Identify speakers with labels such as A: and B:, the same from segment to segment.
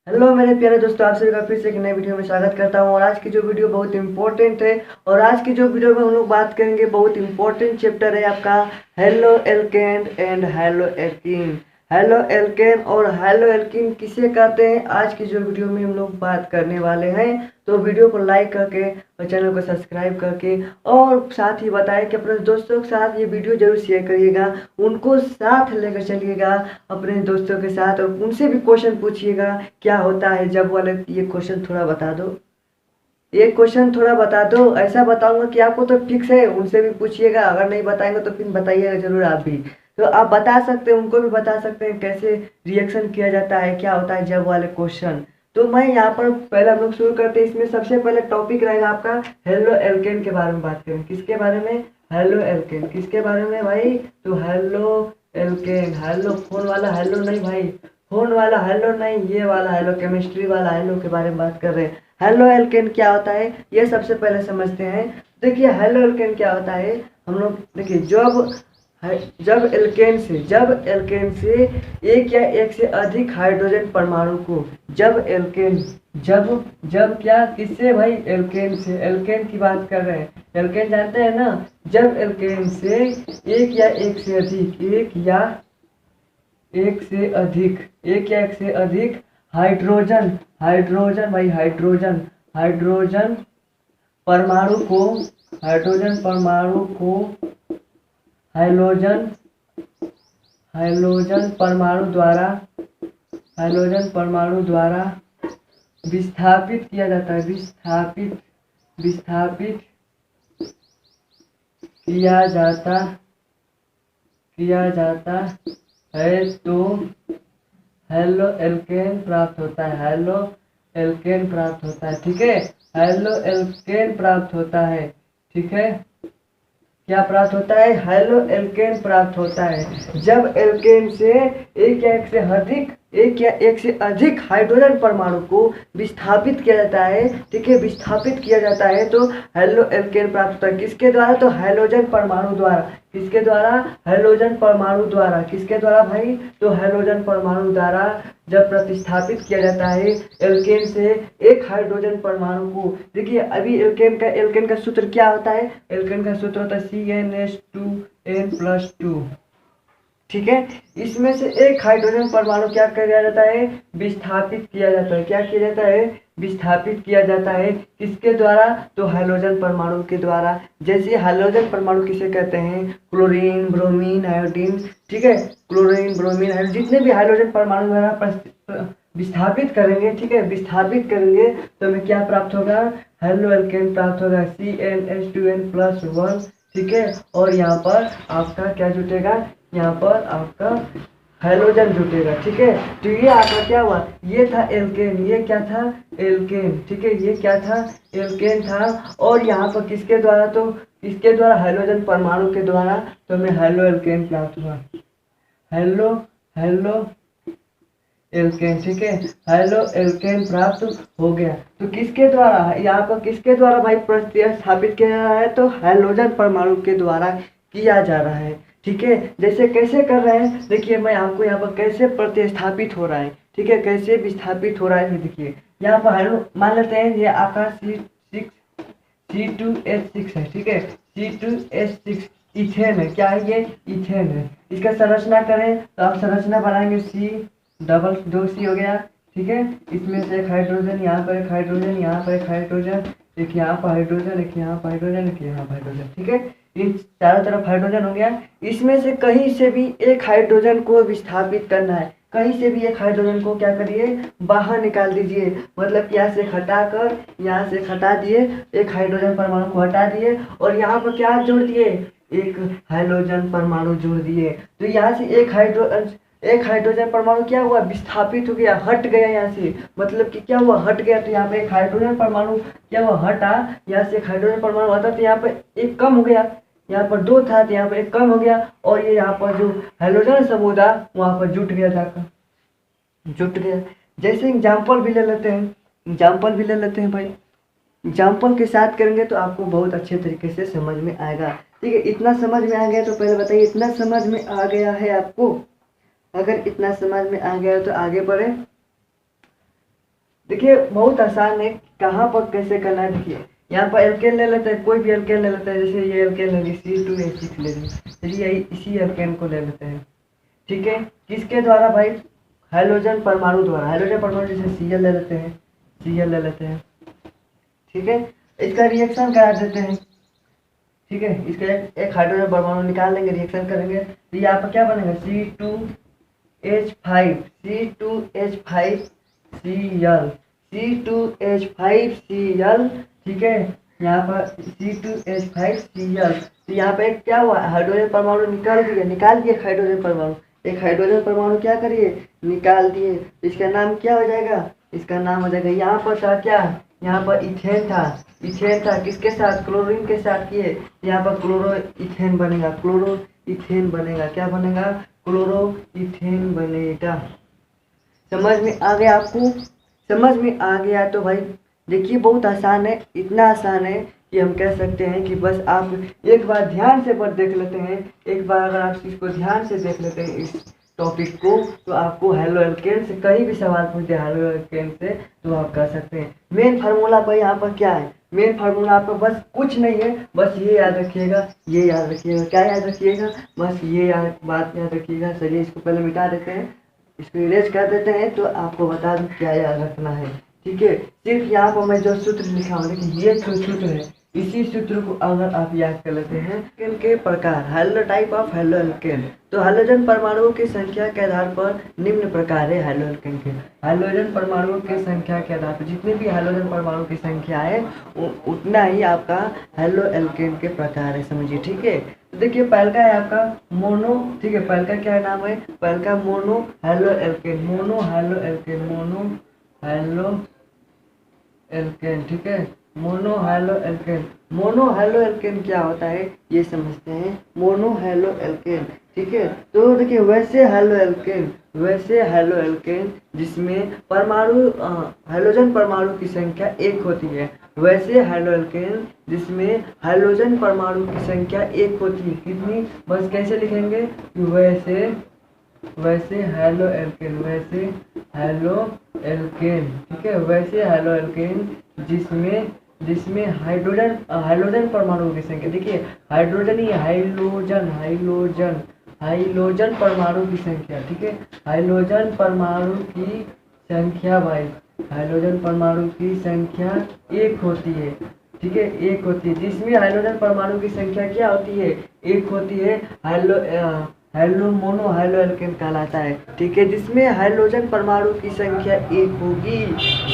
A: Hello मेरे प्यारे दोस्तों, आप सभी का फिर से एक नए वीडियो में स्वागत करता हूं। और आज की जो वीडियो बहुत इंपॉर्टेंट है। और आज की जो वीडियो में हम लोग बात करेंगे, बहुत इंपॉर्टेंट चैप्टर है आपका halo alkane and hello alkene. Halo alkane और हेलो एल्कीन किसे कहते हैं, आज की जो वीडियो में हम लोग बात करने वाले हैं। तो वीडियो को लाइक करके और चैनल को सब्सक्राइब करके और साथ ही बताएं कि अपने दोस्तों के साथ ये वीडियो जरूर शेयर करिएगा, उनको साथ लेकर चलिएगा अपने दोस्तों के साथ, और उनसे भी क्वेश्चन पूछिएगा क्या होता है जब वाले। ये क्वेश्चन थोड़ा बता दो, ये क्वेश्चन थोड़ा बता दो, ऐसा बताऊंगा कि आपको तो फिक्स है। उनसे भी पूछिएगा, अगर नहीं बताएंगे तो फिर बताइएगा जरूर आप भी। तो आप बता सकते हैं, उनको भी बता सकते हैं कैसे रिएक्शन किया जाता है, क्या होता है जब वाले क्वेश्चन। तो मैं यहाँ पर पहले हम लोग शुरू करते हैं। इसमें सबसे पहले टॉपिक रहेगा आपका हेलो एल्केन के बारे में बात करें। किसके बारे में? Halo alkane. किसके बारे में भाई? तो हेलो एल्केन। हेलो फोन वाला हेलो नहीं भाई, फोन वाला हेलो नहीं, ये वाला हेलो, केमिस्ट्री वाला हेलो के बारे में बात कर रहे हैं। हेलो एल्केन क्या होता है ये सबसे पहले समझते हैं। देखिए हेलो एल्केन क्या होता है, हम लोग देखिए जब एल्केन से एक या एक से अधिक हाइड्रोजन परमाणु को, जब एल्केन जब जब क्या किससे भाई? एल्केन से। एल्केन की बात कर रहे हैं, एल्केन जानते हैं ना। जब एल्केन से एक या एक से अधिक एक या एक से अधिक हाइड्रोजन हाइड्रोजन भाई हाइड्रोजन हाइड्रोजन परमाणु को हाइड्रोजन परमाणु को हाइड्रोजन हाइड्रोजन परमाणु द्वारा विस्थापित किया जाता है। विस्थापित किया जाता है तो हेलो एल्केन प्राप्त होता है। हेलो एल्केन प्राप्त होता है, ठीक है। हेलो एल्केन प्राप्त होता है, ठीक है। क्या प्राप्त होता है? हेलो एल्केन प्राप्त होता है जब एल्केन से एक या एक से अधिक हाइड्रोजन परमाणु को विस्थापित किया जाता है, ठीक है। विस्थापित किया जाता है तो हेलो एल्केन प्राप्त होता है। किसके द्वारा? तो हैलोजन परमाणु द्वारा। किसके द्वारा? हैलोजन परमाणु द्वारा। किसके द्वारा भाई? तो हैलोजन परमाणु द्वारा जब प्रतिस्थापित किया जाता है एल्केन से एक हाइड्रोजन परमाणु को। देखिए अभी एल्केन का सूत्र क्या होता है? एल्केन का सूत्र होता है CnH2n+2, ठीक है। इसमें से एक हाइड्रोजन परमाणु क्या किया जाता है? विस्थापित किया जाता है। क्या किया जाता है? विस्थापित किया जाता है। किसके द्वारा? तो हाइड्रोजन परमाणु के द्वारा। जैसे हाइड्रोजन परमाणु किसे कहते हैं? क्लोरीन, ब्रोमीन, आयोडीन, ठीक है। क्लोरीन, ब्रोमीन, आयोडीन, जितने भी हाइड्रोजन परमाणु द्वारा विस्थापित करेंगे, ठीक है, विस्थापित करेंगे तो हमें क्या प्राप्त होगा? हेलो एल्केन प्राप्त होगा, CnH2n+1, ठीक है। और यहाँ पर आपका क्या जुटेगा? यहाँ पर आपका हाइड्रोजन जुटेगा, ठीक है। तो ये आपका क्या हुआ? ये था एल्केन। ये क्या था? एल्केन, ठीक है। ये क्या था? एल्केन था। और यहाँ पर किसके द्वारा? तो किसके द्वारा? हाइड्रोजन परमाणु के द्वारा। तो हमें हेलो एल्केन प्राप्त हुआ। हेलो हेलो एल्केन, ठीक है। हेलो एल्केन प्राप्त हो गया। तो किसके द्वारा? यहाँ पर किसके द्वारा भाई प्रतिस्थापित किया जा रहा है? तो हाइड्रोजन परमाणु के द्वारा किया जा रहा है, ठीक है। जैसे कैसे कर रहे हैं, देखिए मैं आपको यहाँ पर कैसे प्रतिस्थापित हो रहा है, ठीक है, कैसे विस्थापित हो रहा है। देखिए यहाँ पर मान लेते हैं ये आपका C2H6 है, ठीक है। C2H6 इथेन है। क्या है ये? इथेन है। इसका संरचना करें तो आप संरचना बनाएंगे C2C हो गया, ठीक है। इसमें से एक हाइड्रोजन, यहाँ पर एक हाइड्रोजन, यहाँ पर एक हाइड्रोजन, एक यहाँ पर हाइड्रोजन, एक यहाँ पर हाइड्रोजन, एक यहाँ पर हाइड्रोजन, ठीक है। इन चारों तरफ हाइड्रोजन हो गया। इसमें से कहीं से भी एक हाइड्रोजन को विस्थापित करना है। कहीं से भी एक हाइड्रोजन को क्या करिए? बाहर निकाल दीजिए। मतलब यहाँ से हटाकर यहाँ से हटा दिए, एक हाइड्रोजन परमाणु को हटा दिए और यहाँ पर क्या जोड़ दिए? एक हाइड्रोजन परमाणु जोड़ दिए। तो यहाँ से एक हाइड्रोजन परमाणु क्या हुआ? विस्थापित हो गया, हट गया यहाँ से। मतलब कि क्या हुआ? हट गया। तो यहाँ पे एक हाइड्रोजन परमाणु क्या हुआ? हटा। यहाँ से एक हाइड्रोजन परमाणु हटा तो यहाँ पे एक कम हो गया। यहाँ पर दो था तो यहाँ पर एक कम हो गया। और ये यहाँ पर जो हाइड्रोजन समूह था वहाँ पर जुट गया। जैसे एग्जाम्पल भी ले लेते हैं भाई। एग्जाम्पल के साथ करेंगे तो आपको बहुत अच्छे तरीके से समझ में आएगा, ठीक है। इतना समझ में आ गया तो पहले बताइए, इतना समझ में आ गया है आपको? अगर इतना समझ में आ गया तो आगे बढ़े। देखिए बहुत आसान है, कहाँ पर कैसे करना है। देखिए यहाँ पर एल्केन ले लेते हैं, कोई भी एल्केन ले लेते हैं, जैसे ये एल्केन ले ली C2H6 ले ली, चलिए इसी एल्केन को ले लेते हैं। ठीक है, किसके द्वारा भाई, हाइड्रोजन परमाणु द्वारा। हाइड्रोजन परमाणु जैसे Cl ले लेते हैं, Cl ले लेते हैं। ठीक है, इसका रिएक्शन करा देते हैं। ठीक है, इसका एक हाइड्रोजन परमाणु निकाल लेंगे, रिएक्शन करेंगे तो यहाँ पर क्या बनेगा C2H5 C2H5Cl C2H5Cl। ठीक है, यहाँ पर C2H5Cl, तो यहाँ पे क्या हुआ, हाइड्रोजन परमाणु निकाल दिए हाइड्रोजन परमाणु, एक हाइड्रोजन परमाणु क्या करिए, निकाल दिए। इसका नाम क्या हो जाएगा, इसका नाम हो जाएगा, यहाँ पर था क्या, यहाँ पर इथेन था, इथेन था किसके साथ, क्लोरीन के साथ किए, यहाँ पर क्लोरो इथेन बनेगा, क्लोरो इथेन बनेगा, क्या बनेगा, क्लोरो इथेन बनेगा। समझ में आ गया आपको, समझ में आ गया तो भाई देखिए बहुत आसान है, इतना आसान है कि हम कह सकते हैं कि बस आप एक बार ध्यान से पर देख लेते हैं, एक बार अगर आप इसको ध्यान से देख लेते हैं इस टॉपिक को, तो आपको हेलो एल्केन से कहीं भी सवाल पूछते हैं हेलो एल्केन से तो आप कर सकते हैं। मेन फार्मूला पर यहाँ पर क्या है, मेन फार्मूला आपका बस कुछ नहीं है, बस ये याद रखिएगा, ये याद रखिएगा, क्या याद रखिएगा, बस ये बात याद रखिएगा। चलिए इसको पहले मिटा देते हैं, इसको इरेज कर देते हैं, तो आपको बता दूं क्या याद रखना है। ठीक है, सिर्फ यहाँ पर मैं जो सूत्र लिखा हूँ, देखिए ये जो सूत्र है, इसी सूत्र को अगर आप याद कर लेते हैं, एल्केन के प्रकार, hello type of halo alkane, तो हाइड्रोजन परमाणुओं की संख्या के आधार पर निम्न प्रकार है हेलो एल्केन के। हाइड्रोजन परमाणुओं की संख्या के आधार पर जितने भी हाइड्रोजन परमाणु की संख्या है उतना ही आपका हेलो एल्केन के प्रकार है, समझिए। ठीक है, तो देखिए पहल का है आपका मोनो, ठीक है, पहल का क्या नाम है, पहल का mono halo alkane, mono halo alkane, mono halo alkane. ठीक है, mono halo alkane, mono halo alkane क्या होता है ये समझते हैं, मोनो हेलो एल्केन। ठीक है, तो देखिए वैसे हेलो एल्केन, वैसे हेलो एल्केन जिसमें परमाणु हाइड्रोजन परमाणु की संख्या एक होती है, वैसे हेलो एल्केन जिसमें हाइड्रोजन परमाणु की संख्या एक होती है, कितनी, बस कैसे लिखेंगे, वैसे हेलो एल्केन, वैसे हेलो एल्केन। ठीक है, वैसे हेलो एल्केन जिसमें हाइड्रोजन परमाणु की संख्या, देखिए हाइड्रोजन ही हाइड्रोजन परमाणु की संख्या। ठीक है, हाइड्रोजन परमाणु की संख्या भाई, हाइड्रोजन परमाणु की संख्या एक होती है। ठीक है, एक होती है, जिसमें हाइड्रोजन परमाणु की संख्या क्या होती है, एक होती है, हेलो मोनो हेलो एल्केन कहलाता है। ठीक है, जिसमें हाइड्रोजन परमाणु की संख्या एक होगी,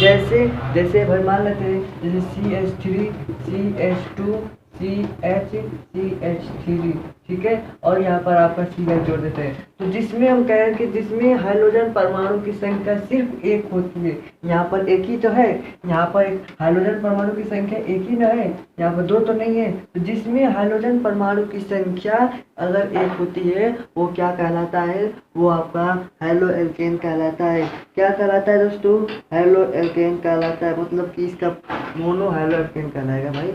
A: जैसे जैसे भाई मान लेते हैं, जैसे CH3 CH2 CH3। ठीक है, और यहाँ पर आपका Cl जोड़ देते हैं, तो जिसमें हम कह रहे हैं कि जिसमें हाइड्रोजन परमाणु की संख्या सिर्फ एक होती है, यहाँ पर एक ही तो है, यहाँ पर एक हाइड्रोजन परमाणु की संख्या एक ही ना है, यहाँ पर दो तो नहीं है, तो जिसमें हाइड्रोजन परमाणु की संख्या अगर एक होती है वो क्या कहलाता है, वो आपका हेलो एल्केन कहलाता है। क्या कहलाता है दोस्तों, हेलो एल्केन कहलाता है, मतलब कि इसका मोनो हेलो एल्केन कहलाएगा भाई,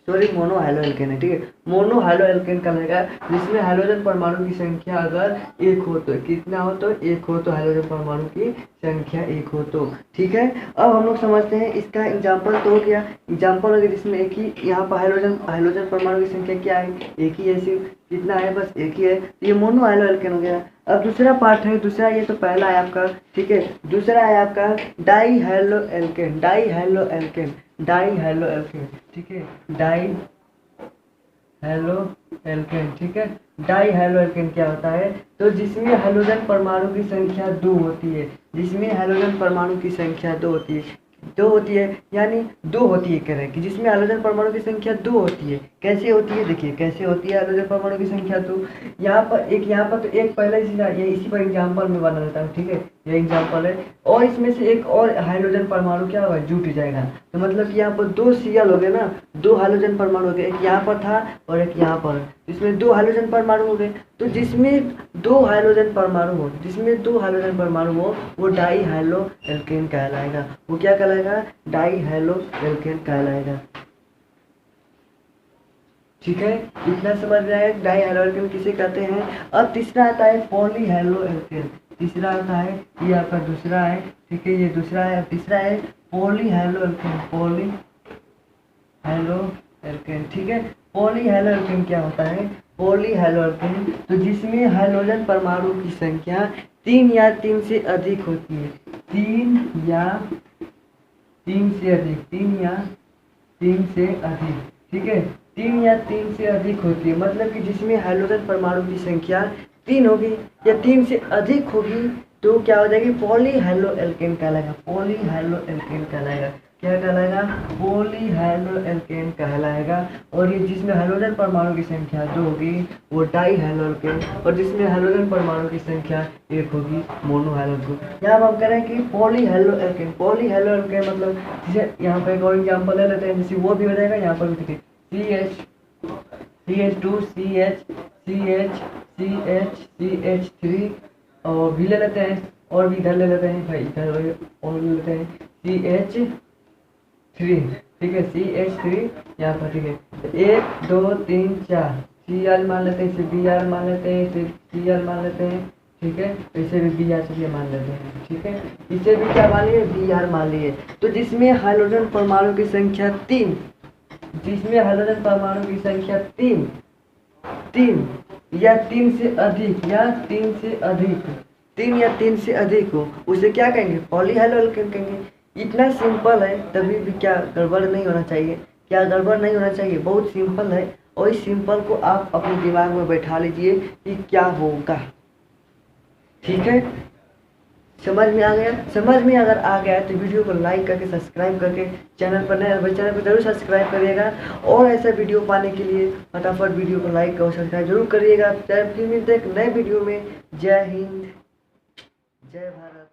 A: सॉरी मोनो हेलो एल्केन है। ठीक है, मोनो हेलो एल्केन कहलाएगा जिसमें हाइड्रोजन परमाणु की संख्या अगर एक हो तो, कितना हो तो एक हो तो, हाइड्रोजन परमाणु की संख्या एक हो तो। ठीक है, अब हम लोग समझते हैं इसका एग्जाम्पल तो हो गया, एग्जाम्पल हो गया जिसमें एक ही, यहाँ पर हाइड्रोजन परमाणु की संख्या क्या है, एक ही है, सिर्फ कितना है, बस एक ही है, तो ये मोनो हेलो एल्केन हो गया। अब दूसरा पार्ट है, दूसरा, ये तो पहला है आपका, ठीक है, दूसरा है आपका die halo alkane, die halo alkane, die halo alkane. ठीक है, डाई हेलो एल्केन। ठीक है, डाई हेलो एल्केन क्या होता है, तो जिसमें हाइड्रोजन परमाणु की संख्या दो होती है, जिसमें हाइड्रोजन परमाणु की संख्या दो होती है, यानी दो होती है, कह रहे हैं कि जिसमें हाइड्रोजन परमाणु की संख्या दो होती है। कैसे होती है, देखिए कैसे होती है हाइड्रोजन परमाणु की संख्या दो, यहाँ पर तो एक पहले इसी पर एग्जाम्पल में बना देता हूँ। ठीक है, ये एग्जाम्पल है, और इसमें से एक और हाइड्रोजन परमाणु क्या होगा, जुट जाएगा, तो मतलब कि यहाँ पर दो Cl हो गए ना, दो हाइड्रोजन परमाणु हो गए, एक यहाँ पर था और एक यहाँ पर, इसमें दो हाइड्रोजन परमाणु हो गए, तो जिसमें दो हाइड्रोजन परमाणु हो वो डाई हेलो एल्केन कहलाएगा, वो क्या कहलाएगा, डाई हेलो एल्केन कहलाएगा। ठीक है, इतना समझ में आया डाई हेलो एल्केन किसे कहते हैं। अब तीसरा आता है पॉली हेलो एल्केन, तीसरा होता है, ये आपका दूसरा है, ठीक है, ये दूसरा है। तीसरा है polyhaloalkane, polyhaloalkane, ठीक है। पॉली हैलो एल्केन क्या होता है? पॉली हैलो एल्केन तो जिसमें हाइड्रोजन परमाणु की संख्या 3 या 3 से अधिक होती है, 3 या 3 से अधिक, 3 या 3 से अधिक, ठीक है, 3 या 3 से अधिक होती है, मतलब कि जिसमें हाइड्रोजन परमाणु की संख्या 3 होगी या 3 से अधिक होगी तो क्या हो जाएगी? पॉली हैलो एल्केन कहलाएगा, पॉली हैलो एल्केन कहलाएगा। क्या कहलाएगा? पॉली हैलो एल्केन कहलाएगा। और ये जिसमें हाइड्रोजन परमाणु की संख्या 2 होगी वो डाई हैलो एल्केन, और जिसमें हाइड्रोजन परमाणु की संख्या 1 होगी मोनो हैलो एल्केन। यहाँ हम कह रहे हैं कि polyhaloalkane, polyhaloalkane मतलब जैसे यहाँ पे एक और एग्जाम्पल ले लेते हैं, जैसे वो भी हो जाएगा, यहाँ पर भी देखिए CH2 CH3 और भी ले लेते हैं, और भी इधर ले लेते हैं भाई, इधर और ले लेते हैं CH3, ठीक है, CH3 यहाँ पर, ठीक है, 1 2 3 4 Cl मान लेते हैं, इसे Br मान लेते हैं, इसे Cl मान लेते हैं, ठीक है, इसे भी Br से मान लेते हैं, ठीक है, इसे भी क्या मान लिए? Br मान लिए। तो जिसमें हाइड्रोजन परमाणु की संख्या 3, जिसमें हाइड्रोजन परमाणु की संख्या 3 या 3 से अधिक, या 3 से अधिक, 3 या 3 से अधिक हो, उसे क्या कहेंगे? पॉली हैलो एल्केन कहेंगे। इतना सिंपल है, तभी भी क्या गड़बड़ नहीं होना चाहिए, क्या गड़बड़ नहीं होना चाहिए, बहुत सिंपल है। और इस सिंपल को आप अपने दिमाग में बैठा लीजिए कि क्या होगा, ठीक है। समझ में आ गया? समझ में अगर आ गया है तो वीडियो को लाइक करके सब्सक्राइब करके, चैनल पर नए चैनल को जरूर सब्सक्राइब करिएगा, और ऐसा वीडियो पाने के लिए फटाफट वीडियो को लाइक और सब्सक्राइब जरूर करिएगा। फिर मिलते हैं एक नए वीडियो में। जय हिंद, जय भारत।